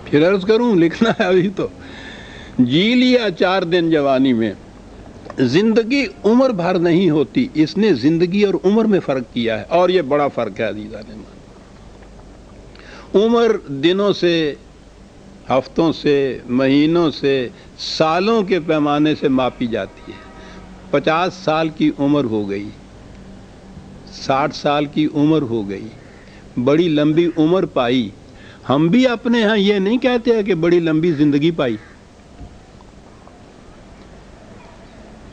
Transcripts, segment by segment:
پھر عرض کروں، لکھنا ہے ابھی تو. جی لیا 4 دن جوانی میں. زندگی عمر بھر نہیں ہوتی، اس نے زندگی اور عمر میں فرق کیا ہے، اور یہ بڑا فرق ہے عزیزان ایمان. عمر دنوں سے، ہفتوں سے، مہینوں سے، سالوں کے پیمانے سے ماپی جاتی ہے. 50 سال کی عمر ہو گئی، 60 سال کی عمر ہو گئی، بڑی لمبی عمر پائی. ہم بھی اپنے ہاں یہ نہیں کہتے ہیں کہ بڑی لمبی زندگی پائی.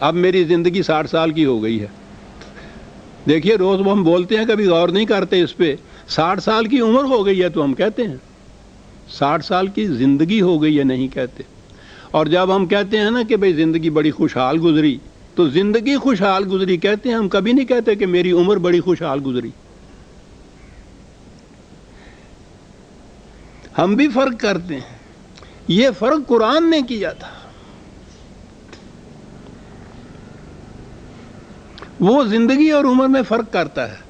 اب میری زندگی 60 سال کی ہو گئی ہے. دیکھیے روز وہ ہم بولتے ہیں، کبھی غور نہیں کرتے اس پہ. 60 سال کی عمر ہو گئی ہے تو ہم کہتے ہیں 60 سال کی زندگی ہو گئی ہے، نہیں کہتے. اور جب ہم کہتے ہیں نا کہ بھئی زندگی بڑی خوشحال گزری، تو زندگی خوشحال گزری کہتے ہیں، ہم کبھی نہیں کہتے کہ میری عمر بڑی خوشحال گزری. ہم بھی فرق کرتے ہیں. یہ فرق قرآن نے کیا تھا. وہ زندگی اور عمر میں فرق کرتا ہے.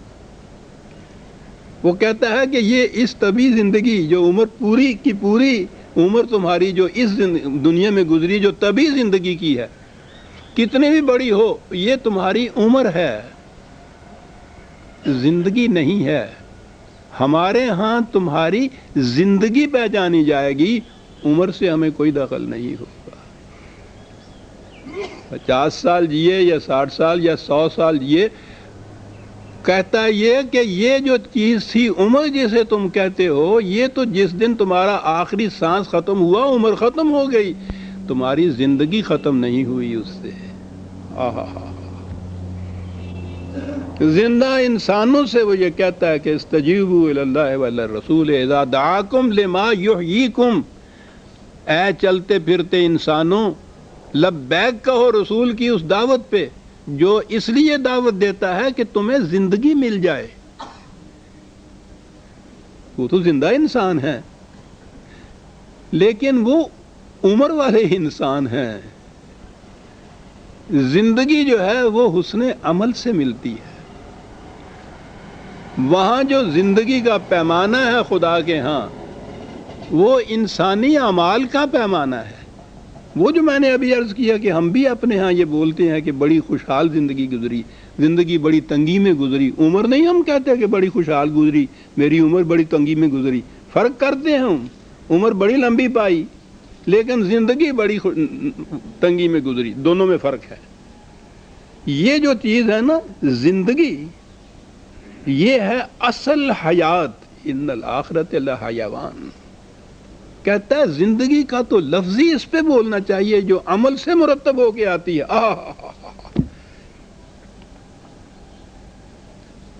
وہ کہتا ہے کہ یہ اس طبی زندگی جو عمر پوری کی پوری عمر تمہاری جو اس دنیا میں گزری، جو طبی زندگی کی ہے، کتنی بھی بڑی ہو، یہ تمہاری عمر ہے، زندگی نہیں ہے. ہمارے ہاں تمہاری زندگی پہچانی جائے گی، عمر سے ہمیں کوئی دخل نہیں ہوگا. 50 سال جیے یا 60 سال یا 100 سال جیے، کہتا ہے یہ کہ یہ جو چیز تھی عمر جسے تم کہتے ہو، یہ تو جس دن تمہارا آخری سانس ختم ہوا عمر ختم ہو گئی، تمہاری زندگی ختم نہیں ہوئی اس سے. زندہ انسانوں سے وہ یہ کہتا ہے کہ استجیبوا الی اللہ والی الرسول اذا دعاکم لما یحییکم. اے چلتے پھرتے انسانوں، لبیک کہو رسول کی اس دعوت پہ جو اس لیے دعوت دیتا ہے کہ تمہیں زندگی مل جائے. وہ تو زندہ انسان ہے، لیکن وہ عمر والے انسان ہیں. زندگی جو ہے وہ حسن عمل سے ملتی ہے. وہاں جو زندگی کا پیمانہ ہے خدا کے ہاں، وہ انسانی اعمال کا پیمانہ ہے. وہ جو میں نے ابھی عرض کیا کہ ہم بھی اپنے ہاں یہ بولتے ہیں کہ بڑی خوشحال زندگی گزری، زندگی بڑی تنگی میں گزری. عمر نہیں ہم کہتے کہ بڑی خوشحال گزری، میری عمر بڑی تنگی میں گزری. فرق کرتے ہیں ہم. عمر بڑی لمبی پائی لیکن زندگی بڑی تنگی میں گزری، دونوں میں فرق ہے. یہ جو چیز ہے نا زندگی، یہ ہے اصل حیات. ان الآخرت لحیوان. کہتا ہے زندگی کا تو لفظ ہی اس پہ بولنا چاہیے جو عمل سے مرتب ہو کے آتی ہے.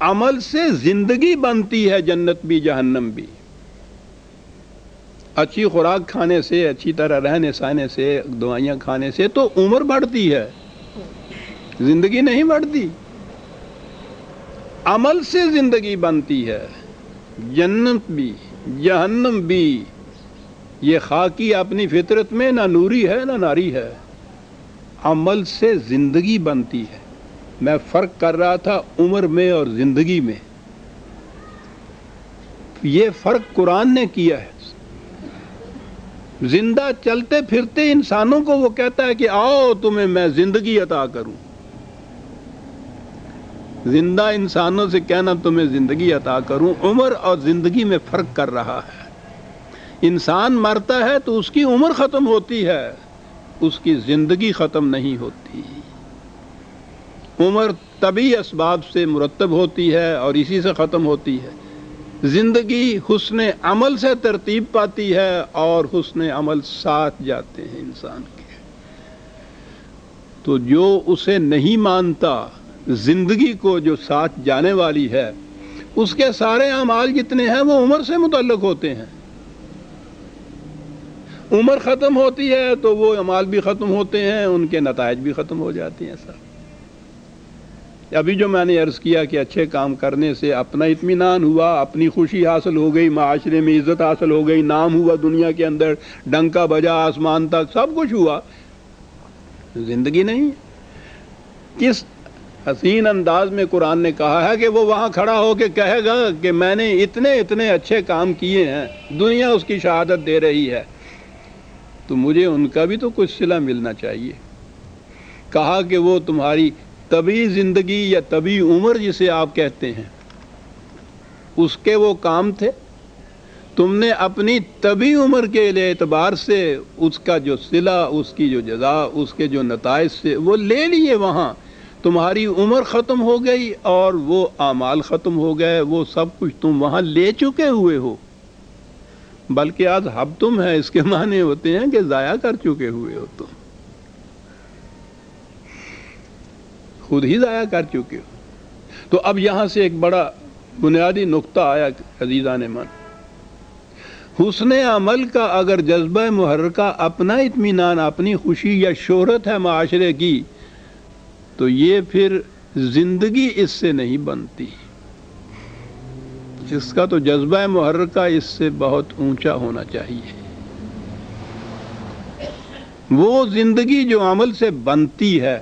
عمل سے زندگی بنتی ہے، جنت بھی جہنم بھی. اچھی خوراک کھانے سے، اچھی طرح رہنے سہنے سے، دوائیاں کھانے سے تو عمر بڑھتی ہے، زندگی نہیں بڑھتی. عمل سے زندگی بنتی ہے، جنت بھی جہنم بھی. یہ خاکی اپنی فطرت میں نہ نوری ہے نہ ناری ہے. عمل سے زندگی بنتی ہے. میں فرق کر رہا تھا عمر میں اور زندگی میں. یہ فرق قرآن نے کیا ہے. زندہ چلتے پھرتے انسانوں کو وہ کہتا ہے کہ آؤ تمہیں میں زندگی عطا کروں. زندہ انسانوں سے کہنا تمہیں زندگی عطا کروں. عمر اور زندگی میں فرق کر رہا ہے. انسان مرتا ہے تو اس کی عمر ختم ہوتی ہے، اس کی زندگی ختم نہیں ہوتی. عمر طبی اسباب سے مرتب ہوتی ہے اور اسی سے ختم ہوتی ہے. زندگی حسن عمل سے ترتیب پاتی ہے اور حسن عمل ساتھ جاتے ہیں انسان کے. تو جو اسے نہیں مانتا، زندگی کو جو ساتھ جانے والی ہے، اس کے سارے اعمال جتنے ہیں وہ عمر سے متعلق ہوتے ہیں. عمر ختم ہوتی ہے تو وہ اعمال بھی ختم ہوتے ہیں، ان کے نتائج بھی ختم ہو جاتے ہیں. سب ابھی جو میں نے عرض کیا کہ اچھے کام کرنے سے اپنا اطمینان ہوا، اپنی خوشی حاصل ہو گئی، معاشرے میں عزت حاصل ہو گئی، نام ہوا دنیا کے اندر، ڈنکا بجا آسمان تک، سب کچھ ہوا. زندگی نہیں. کس حسین انداز میں قرآن نے کہا ہے کہ وہ وہاں کھڑا ہو کے کہے گا کہ میں نے اتنے اچھے کام کیے ہیں، دنیا اس کی شہادت دے رہی ہے، تو مجھے ان کا بھی تو کچھ صلہ ملنا چاہیے۔ کہا کہ وہ تمہاری طبی زندگی یا طبی عمر جسے آپ کہتے ہیں، اس کے وہ کام تھے، تم نے اپنی طبی عمر کے اعتبار سے اس کا جو صلہ، اس کی جو جزا، اس کے جو نتائج سے وہ لے لیے، وہاں تمہاری عمر ختم ہو گئی اور وہ اعمال ختم ہو گئے، وہ سب کچھ تم وہاں لے چکے ہوئے ہو۔ بلکہ آج اب تم ہے، اس کے معنی ہوتے ہیں کہ ضائع کر چکے ہوئے ہو، تم خود ہی ضائع کر چکے ہو۔ تو اب یہاں سے ایک بڑا بنیادی نقطہ آیا عزیزان من، حسن عمل کا اگر جذبہ محرکہ اپنا اطمینان، اپنی خوشی یا شہرت ہے معاشرے کی، تو یہ پھر زندگی اس سے نہیں بنتی۔ اس کا تو جذبہ محرکہ اس سے بہت اونچا ہونا چاہیے۔ وہ زندگی جو عمل سے بنتی ہے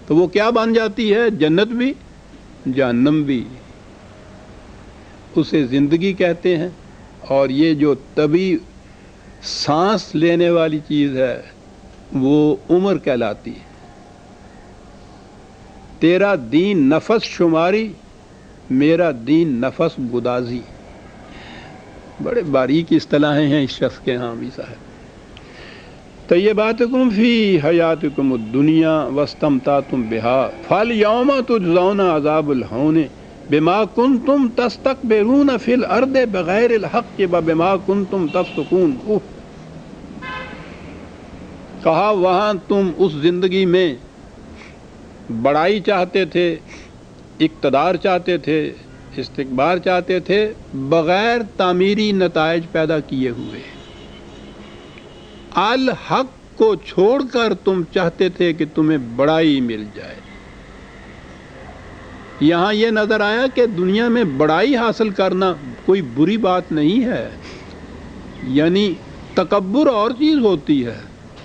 تو وہ کیا بن جاتی ہے؟ جنت بھی جہنم بھی، اسے زندگی کہتے ہیں۔ اور یہ جو طبی سانس لینے والی چیز ہے وہ عمر کہلاتی ہے۔ تیرا دین نفس شماری، میرا دین نفس گدازی۔ بڑے باریک اصطلاحیں ہیں اس شخص کے ہاں بھی صاحب۔ طیباتکم فی حیاتکم الدنیا واستمتعتم بہا فالیوم تجزون عذاب الہون بما کنتم تستکبرون فی الارض بغیر الحق وبما کنتم تفسقون۔ کہا وہاں تم اس زندگی میں بڑائی چاہتے تھے، اقتدار چاہتے تھے، استکبار چاہتے تھے، بغیر تعمیری نتائج پیدا کیے ہوئے۔ الحق کو چھوڑ کر تم چاہتے تھے کہ تمہیں بڑائی مل جائے۔ یہاں یہ نظر آیا کہ دنیا میں بڑائی حاصل کرنا کوئی بری بات نہیں ہے، یعنی تکبر اور چیز ہوتی ہے،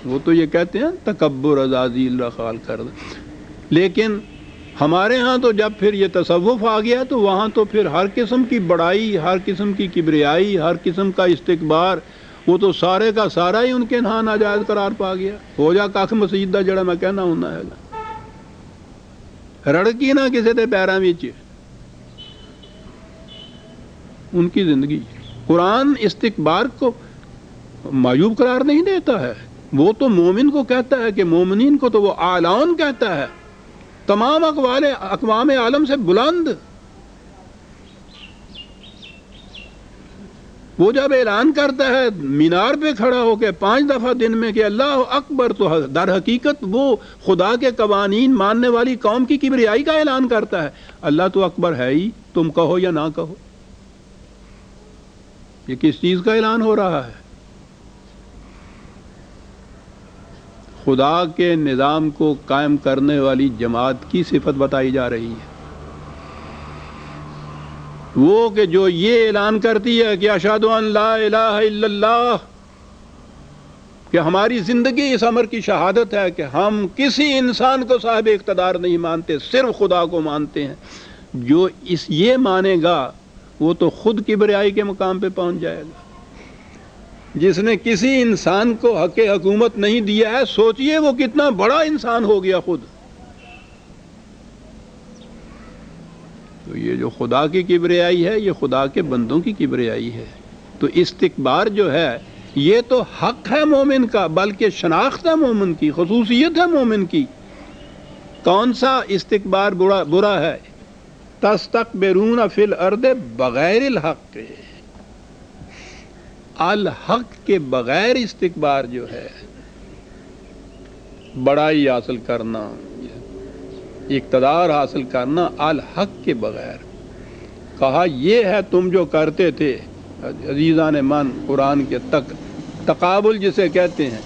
وہ تو یہ کہتے ہیں تکبر عزازیل رخال کر دے، لیکن ہمارے ہاں تو جب پھر یہ تصوف آ گیا تو وہاں تو پھر ہر قسم کی بڑائی، ہر قسم کی کبریائی، ہر قسم کا استکبار، وہ تو سارے کا سارا ہی ان کے ہاں ناجائز قرار پا گیا۔ ہو جا کھ مسیح دا جڑا میں کہنا ہونا ہے گا، رڑکی نہ کسی دے پیراں وچ ان کی زندگی۔ قرآن استکبار کو معیوب قرار نہیں دیتا ہے، وہ تو مومن کو کہتا ہے کہ مومنین کو تو وہ اعلان کہتا ہے، تمام اقوام عالم سے بلند۔ وہ جب اعلان کرتا ہے مینار پہ کھڑا ہو کے 5 دفعہ دن میں کہ اللہ اکبر، تو در حقیقت وہ خدا کے قوانین ماننے والی قوم کی کبریائی کا اعلان کرتا ہے۔ اللہ تو اکبر ہے ہی، تم کہو یا نہ کہو۔ یہ کس چیز کا اعلان ہو رہا ہے؟ خدا کے نظام کو قائم کرنے والی جماعت کی صفت بتائی جا رہی ہے، وہ کہ جو یہ اعلان کرتی ہے کہ اشہد ان لا الہ الا اللہ، کہ ہماری زندگی اس امر کی شہادت ہے کہ ہم کسی انسان کو صاحب اقتدار نہیں مانتے، صرف خدا کو مانتے ہیں۔ جو یہ مانے گا وہ تو خود کبریائی کے مقام پہ پہنچ جائے گا۔ جس نے کسی انسان کو حق حکومت نہیں دیا ہے، سوچئے وہ کتنا بڑا انسان ہو گیا خود۔ تو یہ جو خدا کی کبریائی ہے، یہ خدا کے بندوں کی کبریائی ہے۔ تو استکبار جو ہے یہ تو حق ہے مومن کا، بلکہ شناخت ہے مومن کی، خصوصیت ہے مومن کی۔ کون سا استکبار برا ہے؟ تستکبرون فی الارض بغیر الحق، الحق کے بغیر استکبار جو ہے، بڑائی حاصل کرنا، اقتدار حاصل کرنا الحق کے بغیر۔ کہا یہ ہے تم جو کرتے تھے عزیزان من، قرآن کے تقابل جسے کہتے ہیں،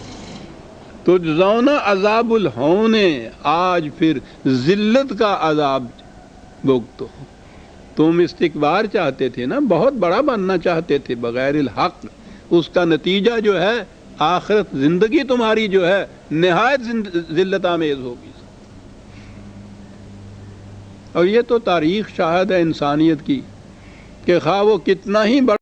تجزون عذاب الہون، آج پھر ذلت کا عذاب بھگتو۔ تم استکبار چاہتے تھے نا، بہت بڑا بننا چاہتے تھے بغیر الحق، اس کا نتیجہ جو ہے آخرت زندگی تمہاری جو ہے نہایت ذلت آمیز ہوگی۔ اور یہ تو تاریخ شاہد ہے انسانیت کی کہ خواہ وہ کتنا ہی بڑا